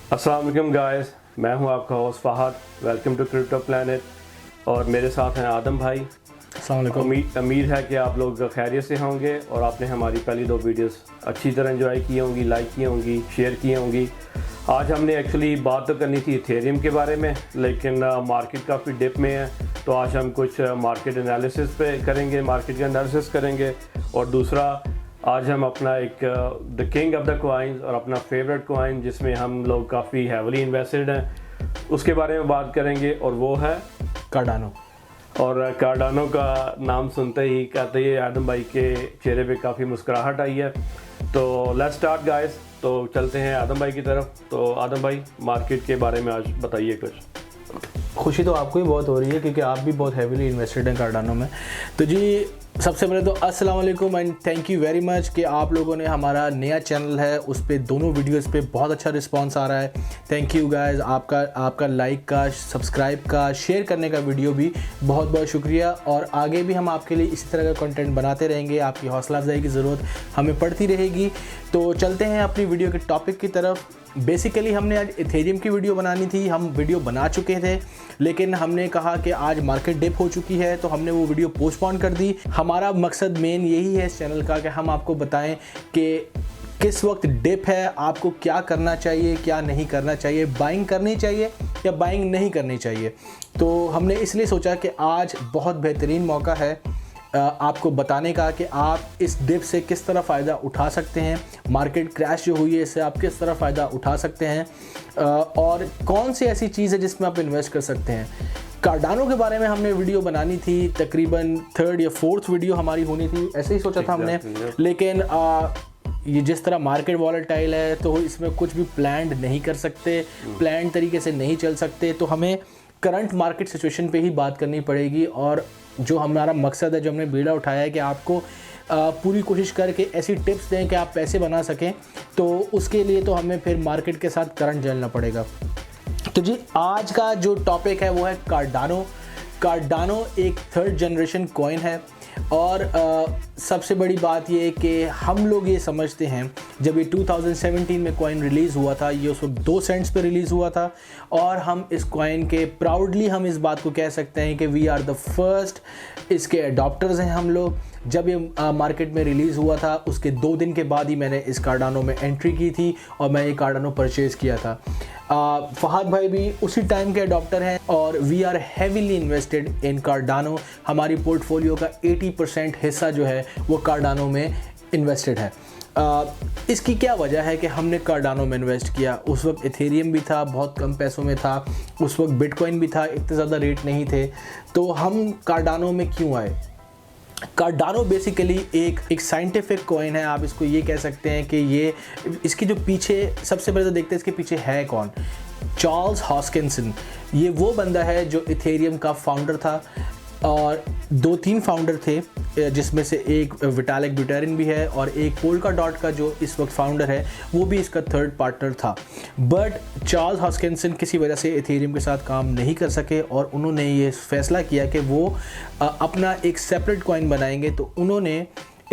अस्सलाम वालेकुम गाइस, मैं हूं आपका host Fahad. Welcome to crypto planet और मेरे साथ हैं आदम भाई। अस्सलाम वालेकुम। उम्मीद है कि आप लोग खैरियत से होंगे और आपने हमारी पहली 2 वीडियोस अच्छी तरह एंजॉय की होंगी, लाइक की होंगी, शेयर की होंगी। आज हमने एक्चुअली बात तो करनी थी इथेरियम के बारे में, लेकिन मार्केट काफ़ी डिप में है, तो आज हम कुछ मार्केट एनालिसिस पे करेंगे, मार्केट का एनालिसिस करेंगे। और दूसरा, आज हम अपना एक the king of the coins और अपना फेवरेट कॉइन जिसमें हम लोग काफ़ी हैवली इन्वेस्टेड हैं उसके बारे में बात करेंगे, और वो है कार्डानो। और कार्डानो का नाम सुनते ही कहते ही आदम भाई के चेहरे पे काफ़ी मुस्कुराहट आई है। तो लेट्स स्टार्ट गाइस, तो चलते हैं आदम भाई की तरफ। तो आदम भाई, मार्केट के बारे में आज बताइए कुछ। खुशी तो आपको ही बहुत हो रही है क्योंकि आप भी बहुत हैवीली इन्वेस्टेड हैं कार्डानो में। तो जी, सबसे पहले तो अस्सलाम वालेकुम and thank you very much कि आप लोगों ने हमारा नया चैनल है उस पर दोनों वीडियोस पे बहुत अच्छा रिस्पांस आ रहा है। थैंक यू गाइस, आपका लाइक का, सब्सक्राइब का, शेयर करने का वीडियो भी बहुत बहुत शुक्रिया। और आगे भी हम आपके लिए इसी तरह का कंटेंट बनाते रहेंगे। आपकी हौसला अफजाई की ज़रूरत हमें पड़ती रहेगी। तो चलते हैं अपनी वीडियो के टॉपिक की तरफ। बेसिकली हमने आज इथेरियम की वीडियो बनानी थी, हम वीडियो बना चुके थे, लेकिन हमने कहा कि आज मार्केट डिप हो चुकी है तो हमने वो वीडियो पोस्टपोन कर दी। हमारा मकसद मेन यही है इस चैनल का कि हम आपको बताएं कि किस वक्त डिप है, आपको क्या करना चाहिए, क्या नहीं करना चाहिए, बाइंग करनी चाहिए या बाइंग नहीं करनी चाहिए। तो हमने इसलिए सोचा कि आज बहुत बेहतरीन मौका है आपको बताने का कि आप इस डिप से किस तरह फ़ायदा उठा सकते हैं, मार्केट क्रैश जो हुई है इससे आप किस तरह फ़ायदा उठा सकते हैं और कौन सी ऐसी चीज़ है जिसमें आप इन्वेस्ट कर सकते हैं। कार्डानो के बारे में हमने वीडियो बनानी थी, तकरीबन 3rd या 4th वीडियो हमारी होनी थी, ऐसे ही सोचा था हमने। लेकिन ये जिस तरह मार्केट वॉलेटाइल है तो इसमें कुछ भी प्लान्ड नहीं कर सकते, प्लान्ड तरीके से नहीं चल सकते, तो हमें करंट मार्केट सिचुएशन पे ही बात करनी पड़ेगी। और जो हमारा मकसद है, जो हमने बीड़ा उठाया है कि आपको पूरी कोशिश करके ऐसी टिप्स दें कि आप पैसे बना सकें, तो उसके लिए तो हमें फिर मार्केट के साथ करंट झेलना पड़ेगा। तो जी, आज का जो टॉपिक है वो है कार्डानो। कार्डानो एक 3rd जनरेशन कॉइन है और सबसे बड़ी बात ये है कि हम लोग ये समझते हैं, जब ये 2017 में कॉइन रिलीज़ हुआ था, ये उस वक्त 2 सेंट्स पे रिलीज़ हुआ था, और हम इस कॉइन के प्राउडली हम इस बात को कह सकते हैं कि वी आर द फर्स्ट इसके अडॉप्टर्स हैं हम लोग। जब ये मार्केट में रिलीज़ हुआ था उसके 2 दिन के बाद ही मैंने इस कार्डानो में एंट्री की थी और मैं ये कार्डानो परचेज़ किया था। फ़हद भाई भी उसी टाइम के अडॉप्टर हैं और we are heavily invested in Cardano. हमारी पोर्टफोलियो का 80% हिस्सा जो है वो कार्डानो में इन्वेस्टेड है। इसकी क्या वजह है कि हमने कार्डानो में इन्वेस्ट किया? उस वक्त इथेरियम भी था, बहुत कम पैसों में था, उस वक्त बिटकॉइन भी था, इतने ज़्यादा रेट नहीं थे, तो हम कार्डानो में क्यों आए? कार्डानो बेसिकली एक साइंटिफिक कॉइन है, आप इसको ये कह सकते हैं कि ये इसकी जो पीछे, सबसे पहले तो देखते हैं इसके पीछे है कौन। चार्ल्स हॉस्किंसन, ये वो बंदा है जो इथेरियम का फाउंडर था, और 2-3 फाउंडर थे जिसमें से एक विटालिक ब्यूटेरिन भी है और एक पोल्काडॉट का जो इस वक्त फाउंडर है वो भी इसका 3rd पार्टनर था। बट चार्ल्स हॉस्किंसन किसी वजह से इथेरियम के साथ काम नहीं कर सके और उन्होंने ये फैसला किया कि वो अपना एक सेपरेट कॉइन बनाएंगे। तो उन्होंने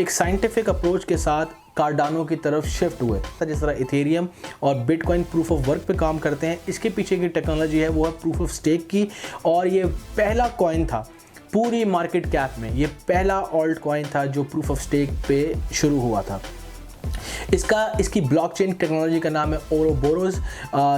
एक साइंटिफिक अप्रोच के साथ कार्डानो की तरफ शिफ्ट हुए। जिस तरह इथेरियम और बिटकॉइन प्रूफ ऑफ वर्क पे काम करते हैं, इसके पीछे की टेक्नोलॉजी है वो है प्रूफ ऑफ स्टेक की, और ये पहला कॉइन था पूरी मार्केट कैप में, ये पहला ऑल्ट कॉइन था जो प्रूफ ऑफ स्टेक पे शुरू हुआ था। इसकी ब्लॉकचेन टेक्नोलॉजी का नाम है ओरोबोरोस।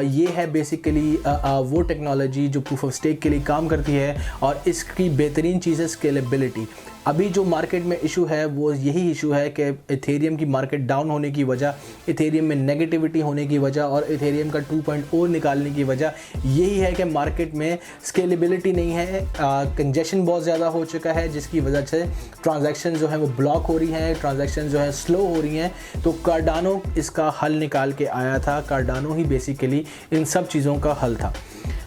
ये है बेसिकली वो टेक्नोलॉजी जो प्रूफ ऑफ स्टेक के लिए काम करती है, और इसकी बेहतरीन चीज़ है स्केलेबिलिटी। अभी जो मार्केट में इशू है वो यही इशू है कि इथेरियम की मार्केट डाउन होने की वजह, इथेरियम में नेगेटिविटी होने की वजह और इथेरियम का 2.0 निकालने की वजह यही है कि मार्केट में स्केलेबिलिटी नहीं है, कंजेशन बहुत ज़्यादा हो चुका है, जिसकी वजह से ट्रांजैक्शन जो है वो ब्लॉक हो रही हैं, ट्रांजैक्शन जो है स्लो हो रही हैं। तो कार्डानो इसका हल निकाल के आया था। कार्डानो ही बेसिकली इन सब चीज़ों का हल था।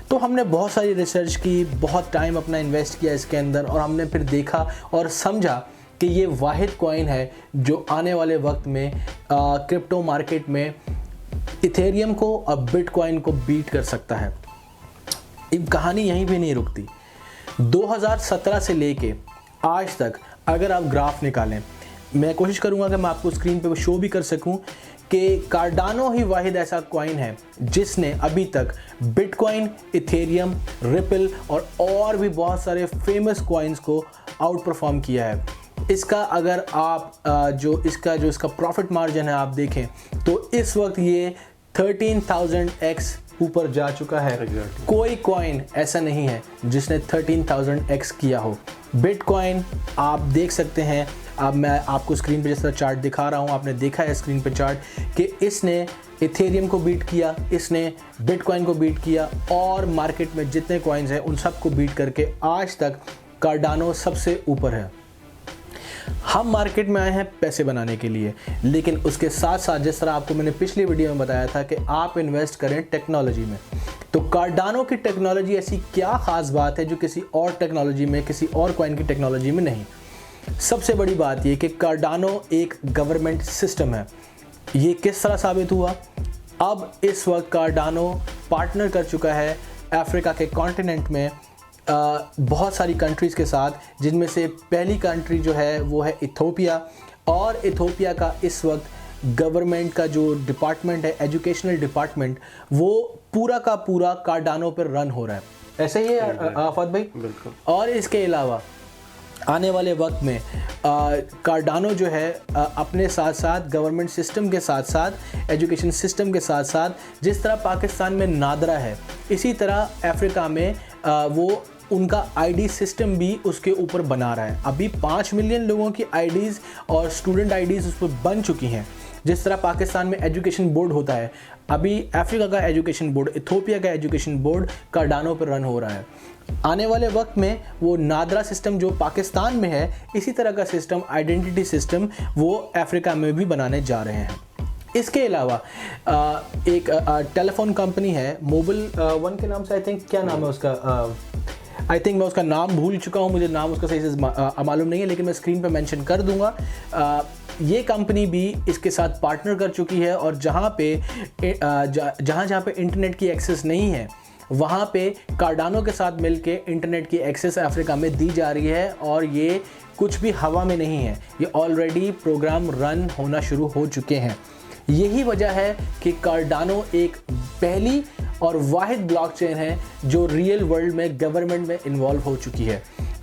तो हमने बहुत सारी रिसर्च की, बहुत टाइम अपना इन्वेस्ट किया इसके अंदर, और हमने फिर देखा और समझा कि ये वाहिद कॉइन है जो आने वाले वक्त में क्रिप्टो मार्केट में इथेरियम को और बिटकॉइन को बीट कर सकता है। कहानी यहीं भी नहीं रुकती। 2017 से लेके आज तक अगर आप ग्राफ निकालें, मैं कोशिश करूंगा कि मैं आपको स्क्रीन पे शो भी कर सकूं कि कार्डानो ही वाहिद ऐसा कॉइन है जिसने अभी तक बिटकॉइन, इथेरियम, रिपल और भी बहुत सारे फेमस कॉइन्स को आउट परफॉर्म किया है। इसका अगर आप जो इसका प्रॉफिट मार्जिन है आप देखें तो इस वक्त ये 13,000x ऊपर जा चुका है। कोई कॉइन ऐसा नहीं है जिसने 13,000x किया हो। बिटकॉइन आप देख सकते हैं, अब मैं आपको स्क्रीन पे जिस तरह चार्ट दिखा रहा हूँ, आपने देखा है स्क्रीन पे चार्ट कि इसने इथेरियम को बीट किया, इसने बिटकॉइन को बीट किया और मार्केट में जितने कॉइन्स हैं उन सबको बीट करके आज तक कार्डानो सबसे ऊपर है। हम मार्केट में आए हैं पैसे बनाने के लिए, लेकिन उसके साथ साथ जिस तरह आपको मैंने पिछली वीडियो में बताया था कि आप इन्वेस्ट करें टेक्नोलॉजी में, तो कार्डानो की टेक्नोलॉजी ऐसी क्या ख़ास बात है जो किसी और टेक्नोलॉजी में, किसी और कॉइन की टेक्नोलॉजी में नहीं। सबसे बड़ी बात यह कि कार्डानो एक गवर्नमेंट सिस्टम है। ये किस तरह साबित हुआ? अब इस वक्त कार्डानो पार्टनर कर चुका है अफ्रीका के कॉन्टिनेंट में बहुत सारी कंट्रीज़ के साथ, जिनमें से पहली कंट्री जो है वो है इथोपिया, और इथोपिया का इस वक्त गवर्नमेंट का जो डिपार्टमेंट है, एजुकेशनल डिपार्टमेंट, वो पूरा का पूरा कार्डानो पर रन हो रहा है। ऐसे ही है आफत भाई? बिल्कुल। और इसके अलावा आने वाले वक्त में कार्डानो जो है अपने साथ साथ गवर्नमेंट सिस्टम के साथ साथ एजुकेशन सिस्टम के साथ साथ जिस तरह पाकिस्तान में नादरा है, इसी तरह अफ्रीका में वो उनका आईडी सिस्टम भी उसके ऊपर बना रहा है। अभी 5 मिलियन लोगों की आईडीज़ और स्टूडेंट आईडीज़ उस पर बन चुकी हैं। जिस तरह पाकिस्तान में एजुकेशन बोर्ड होता है, अभी अफ्रीका का एजुकेशन बोर्ड, इथोपिया का एजुकेशन बोर्ड कार्डानो पर रन हो रहा है। आने वाले वक्त में वो नादरा सिस्टम जो पाकिस्तान में है, इसी तरह का सिस्टम, आइडेंटिटी सिस्टम, वो अफ्रीका में भी बनाने जा रहे हैं। इसके अलावा एक टेलीफोन कंपनी है मोबाइल वन के नाम से, आई थिंक क्या नाम है उसका, आई थिंक मैं उसका नाम भूल चुका हूँ, मुझे नाम उसका सही से मालूम नहीं है, लेकिन मैं स्क्रीन पे मेंशन कर दूंगा। ये कंपनी भी इसके साथ पार्टनर कर चुकी है और जहाँ पे इंटरनेट की एक्सेस नहीं है, वहाँ पे कार्डानो के साथ मिलके इंटरनेट की एक्सेस अफ्रीका में दी जा रही है। और ये कुछ भी हवा में नहीं है, ये ऑलरेडी प्रोग्राम रन होना शुरू हो चुके हैं। यही वजह है कि कार्डानो एक पहली और वाहिद ब्लॉकचेन है जो रियल वर्ल्ड में गवर्नमेंट में इन्वॉल्व हो चुकी है।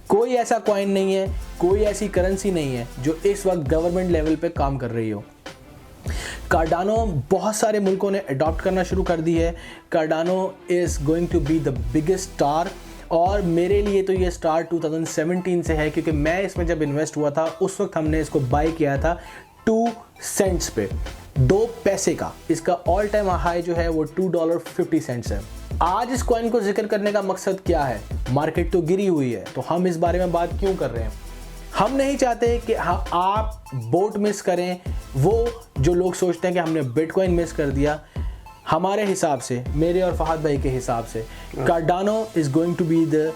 कोई ऐसा कॉइन नहीं है, कोई ऐसी करेंसी नहीं है जो इस वक्त गवर्नमेंट लेवल पे काम कर रही हो। कार्डानो बहुत सारे मुल्कों ने अडॉप्ट करना शुरू कर दी है। Cardano is going to be the biggest star, और मेरे लिए तो ये स्टार 2017 से है, क्योंकि मैं इसमें जब इन्वेस्ट हुआ था उस वक्त हमने इसको बाय किया था 2 सेंट्स पे, 2 पैसे का। इसका ऑल टाइम हाई जो है वो $2.50 है। आज इस कॉइन को जिक्र करने का मकसद क्या है? मार्केट तो गिरी हुई है, तो हम इस बारे में बात क्यों कर रहे हैं? हम नहीं चाहते कि आप बोट मिस करें। वो जो लोग सोचते हैं कि हमने बिटकॉइन मिस कर दिया, हमारे हिसाब से, मेरे और फहद भाई के हिसाब से, Cardano is going to be the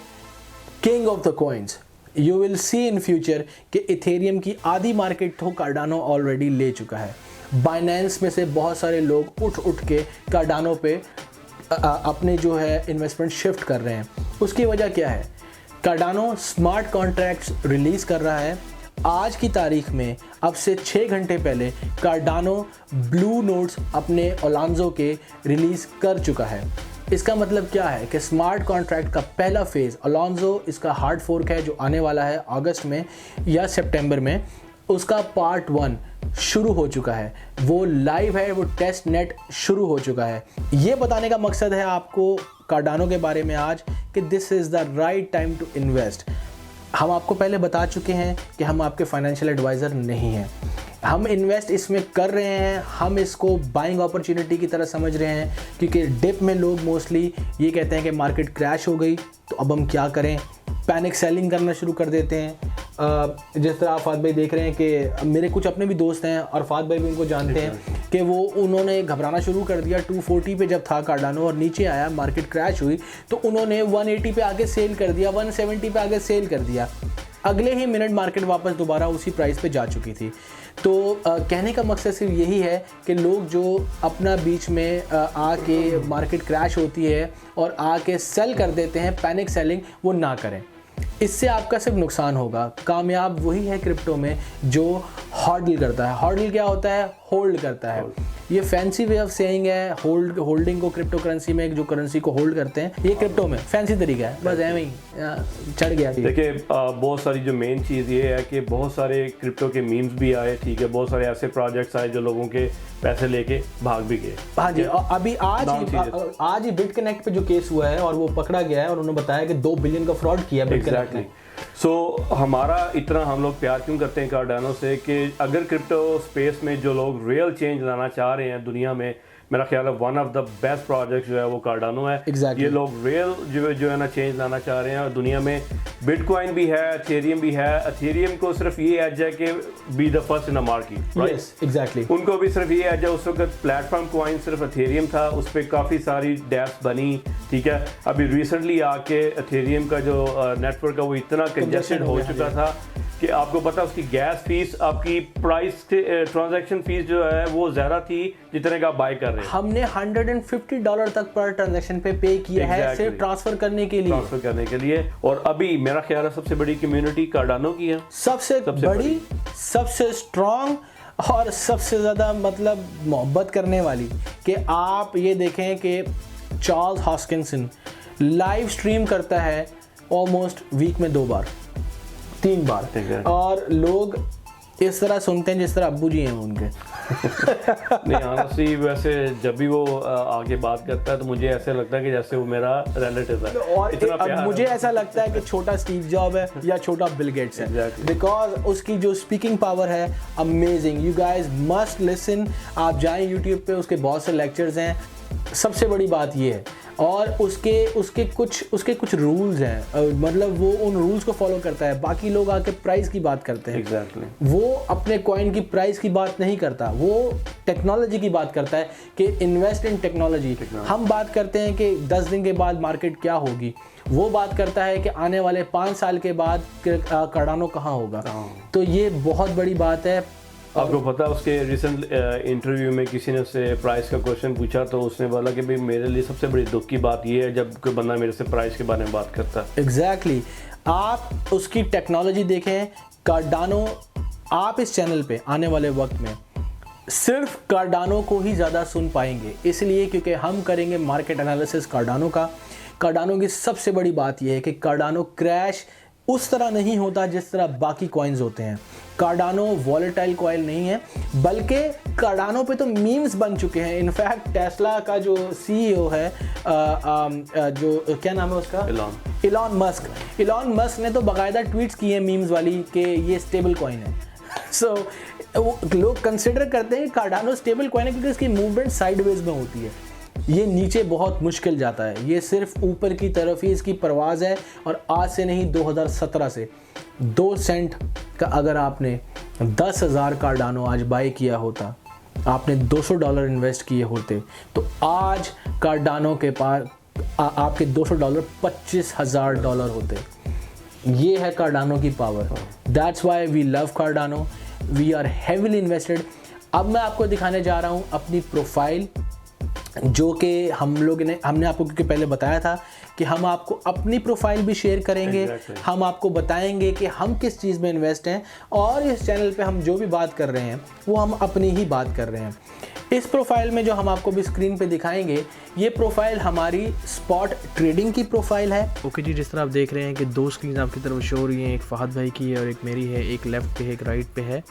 king of the coins. You will see in future कि इथेरियम की आधी मार्केट तो कार्डानो ऑलरेडी ले चुका है। बाइनेंस में से बहुत सारे लोग उठ के कार्डानो पे अपने जो है इन्वेस्टमेंट शिफ्ट कर रहे हैं। उसकी वजह क्या है? कार्डानो स्मार्ट कॉन्ट्रैक्ट्स रिलीज़ कर रहा है। आज की तारीख में अब से 6 घंटे पहले कार्डानो ब्लू नोट्स अपने ओलांजो के रिलीज़ कर चुका है। इसका मतलब क्या है कि स्मार्ट कॉन्ट्रैक्ट का पहला फेज़ ओलांजो, इसका हार्ड फोर्क है जो आने वाला है अगस्त में या सितंबर में, उसका पार्ट 1 शुरू हो चुका है। वो लाइव है, वो टेस्ट नेट शुरू हो चुका है। ये बताने का मकसद है आपको कार्डानो के बारे में आज कि this is the right time to invest. हम आपको पहले बता चुके हैं कि हम आपके फाइनेंशियल एडवाइज़र नहीं हैं। हम इन्वेस्ट इसमें कर रहे हैं, हम इसको बाइंग अपॉर्चुनिटी की तरह समझ रहे हैं, क्योंकि डिप में लोग मोस्टली ये कहते हैं कि मार्केट क्रैश हो गई तो अब हम क्या करें, पैनिक सेलिंग करना शुरू कर देते हैं। जिस तरह आप फाद भाई देख रहे हैं कि मेरे कुछ अपने भी दोस्त हैं और फाद भाई भी उनको जानते हैं कि वो उन्होंने घबराना शुरू कर दिया। 240 पे जब था कार्डानो और नीचे आया, मार्केट क्रैश हुई, तो उन्होंने 180 पे आगे सेल कर दिया, 170 पे आगे सेल कर दिया। अगले ही मिनट मार्केट वापस दोबारा उसी प्राइस पे जा चुकी थी। तो कहने का मकसद सिर्फ यही है कि लोग जो अपना बीच में आके मार्केट क्रैश होती है और आके सेल कर देते हैं, पैनिक सेलिंग, वो ना करें। इससे आपका सिर्फ नुकसान होगा। कामयाब वही है क्रिप्टो में जो हॉडल करता है। हॉडल क्या होता है? होल्ड करता है। ये फैंसी वे ऑफ सेइंग है। होल्डिंग को क्रिप्टो करेंसी में, जो करेंसी को होल्ड करते हैं, ये क्रिप्टो में फैंसी तरीका है, बस एवं ही चढ़ गया। देखिए बहुत सारी जो मेन चीज़ ये है कि बहुत सारे क्रिप्टो के मीम्स भी आए, ठीक है, बहुत सारे ऐसे प्रोजेक्ट्स आए जो लोगों के पैसे लेके भाग भी गए। हाँ जी, अभी आज ही बिटकनेक्ट पे जो केस हुआ है और वो पकड़ा गया है और उन्होंने बताया कि 2 बिलियन का फ्रॉड किया बिटकनेक्ट ने। सो हमारा इतना हम लोग प्यार क्यों करते हैं कार्डानो से कि अगर क्रिप्टो स्पेस में जो लोग रियल चेंज लाना चाह रहे हैं दुनिया में, मेरा ख्याल है one of the best project जो है वो कार्डानो है। Exactly. ये लोग रियल जो है ना चेंज लाना चाह रहे हैं और दुनिया में बिटकॉइन भी है, एथेरियम भी है। एथेरियम को सिर्फ ये एज है कि be the first in the market, right? Exactly. उनको भी सिर्फ ये एज है, उस वक्त प्लेटफॉर्म कॉइन सिर्फ एथेरियम था, उस पर काफ़ी सारी डेप्स बनी, ठीक है। अभी रिसेंटली आके एथेरियम का जो नेटवर्क है वो इतना कंजेस्टेड हो चुका था कि आपको पता उसकी गैस फीस, आपकी प्राइस ट्रांजैक्शन फीस जो है वो ज़्यादा थी जितने का बाय कर रहे हैं। हमने $150 तक पर ट्रांजैक्शन पे किया है सिर्फ ट्रांसफर करने के लिए। और अभी मेरा ख्याल है सबसे बड़ी कम्युनिटी कार्डानो की है, सबसे बड़ी, सबसे स्ट्रॉन्ग और सबसे ज़्यादा मतलब मोहब्बत करने वाली। कि आप ये देखें कि चार्ल्स हॉस्किंसन लाइव स्ट्रीम करता है ऑलमोस्ट वीक में 2 बार 3 बार, और लोग इस तरह सुनते हैं जिस तरह अब्बू जी हैं उनके। नहीं ऑनेस्टली वैसे जब भी वो आगे बात करता है तो मुझे ऐसे लगता है कि जैसे वो मेरा रिलेटिव है। और अब मुझे ऐसा लगता है कि छोटा स्टीव जॉब है या छोटा बिल गेट्स है, बिकॉज उसकी जो स्पीकिंग पावर है amazing. You guys must listen. आप जाएं यूट्यूब पे, उसके बहुत से लेक्चर्स हैं। सबसे बड़ी बात ये है, और उसके कुछ रूल्स हैं, मतलब वो उन रूल्स को फॉलो करता है। बाकी लोग आके प्राइस की बात करते हैं, Exactly. वो अपने कॉइन की प्राइस की बात नहीं करता, वो टेक्नोलॉजी की बात करता है कि इन्वेस्ट इन टेक्नोलॉजी। हम बात करते हैं कि 10 दिन के बाद मार्केट क्या होगी, वो बात करता है कि आने वाले 5 साल के बाद कार्डानो कहाँ होगा। तो ये बहुत बड़ी बात है। आपको पता है उसके रिसेंट इंटरव्यू में किसी ने उससे प्राइस का क्वेश्चन पूछा तो उसने बोला कि भाई मेरे लिए सबसे बड़ी दुख की बात ये है जब कोई बंदा मेरे से प्राइस के बारे में बात करता है। एग्जैक्टली। आप उसकी टेक्नोलॉजी देखें, कार्डानो, आप इस चैनल पे आने वाले वक्त में सिर्फ कार्डानो को ही ज़्यादा सुन पाएंगे, इसलिए क्योंकि हम करेंगे मार्केट एनालिसिस कार्डानो का। कार्डानो की सबसे बड़ी बात यह है कि कार्डानो क्रैश उस तरह नहीं होता जिस तरह बाकी कॉइन्स होते हैं। कार्डानो वॉलेटाइल कॉइन नहीं है, बल्कि कार्डानो पे तो मीम्स बन चुके हैं। इनफैक्ट टेस्ला का जो सीईओ है, जो क्या नाम है उसका, इलॉन मस्क ने तो बाकायदा ट्वीट्स किए हैं मीम्स वाली कि ये स्टेबल कॉइन है। सो लोग कंसिडर करते हैं कार्डानो स्टेबल कॉइन है क्योंकि इसकी मूवमेंट साइडवेज में होती है। ये नीचे बहुत मुश्किल जाता है, ये सिर्फ ऊपर की तरफ ही इसकी परवाज़ है। और आज से नहीं, 2017 से 2 सेंट का अगर आपने 10,000 कार्डानो आज बाय किया होता, आपने $200 इन्वेस्ट किए होते, तो आज कार्डानो के पास आपके $200 $25,000 होते। ये है कार्डानो की power. That's why we love Cardano, we are heavily invested. अब मैं आपको दिखाने जा रहा हूँ अपनी प्रोफाइल, जो कि हमने आपको क्योंकि पहले बताया था कि हम आपको अपनी प्रोफाइल भी शेयर करेंगे। Exactly. हम आपको बताएंगे कि हम किस चीज़ में इन्वेस्ट हैं, और इस चैनल पे हम जो भी बात कर रहे हैं वो हम अपनी ही बात कर रहे हैं। इस प्रोफाइल में जो हम आपको भी स्क्रीन पे दिखाएंगे, ये प्रोफाइल हमारी स्पॉट ट्रेडिंग की प्रोफाइल है। ओके जी, जिस तरह आप देख रहे हैं कि 2 स्क्रीन आपकी तरफ शो हो रही हैं, एक फहद भाई की है और एक मेरी है। एक लेफ़्ट पे है, एक राइट पे है।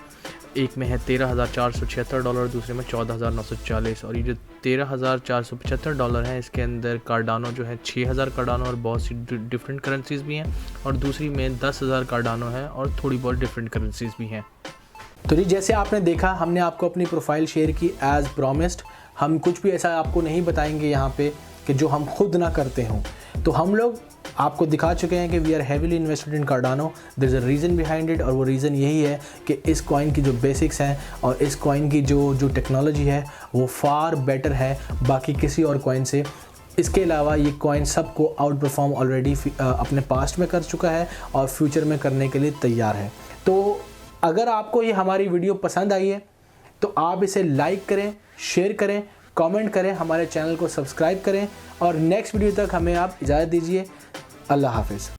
एक में है $13,476, दूसरे में $14,940। और ये जो $13,475 है, इसके अंदर कार्डानो जो है 6,000 कार्डानो और बहुत सी डिफरेंट करेंसीज भी हैं, और दूसरी में 10,000 कार्डानो है और थोड़ी बहुत डिफरेंट करेंसीज भी हैं। तो जी, जैसे आपने देखा, हमने आपको अपनी प्रोफाइल शेयर की एज प्रॉमिस्ड। हम कुछ भी ऐसा आपको नहीं बताएंगे यहाँ पे कि जो हम खुद ना करते हों। तो हम लोग आपको दिखा चुके हैं कि we are heavily invested in Cardano. There is a reason behind it, और वो रीज़न यही है कि इस कॉइन की जो बेसिक्स हैं और इस कॉइन की जो टेक्नोलॉजी है वो फार बेटर है बाकी किसी और कॉइन से। इसके अलावा ये कॉइन सबको आउट परफॉर्म ऑलरेडी अपने पास्ट में कर चुका है और फ्यूचर में करने के लिए तैयार है। तो अगर आपको ये हमारी वीडियो पसंद आई है तो आप इसे लाइक करें, शेयर करें, कमेंट करें, हमारे चैनल को सब्सक्राइब करें, और नेक्स्ट वीडियो तक हमें आप इजाज़त दीजिए। अल्लाह हाफिज़।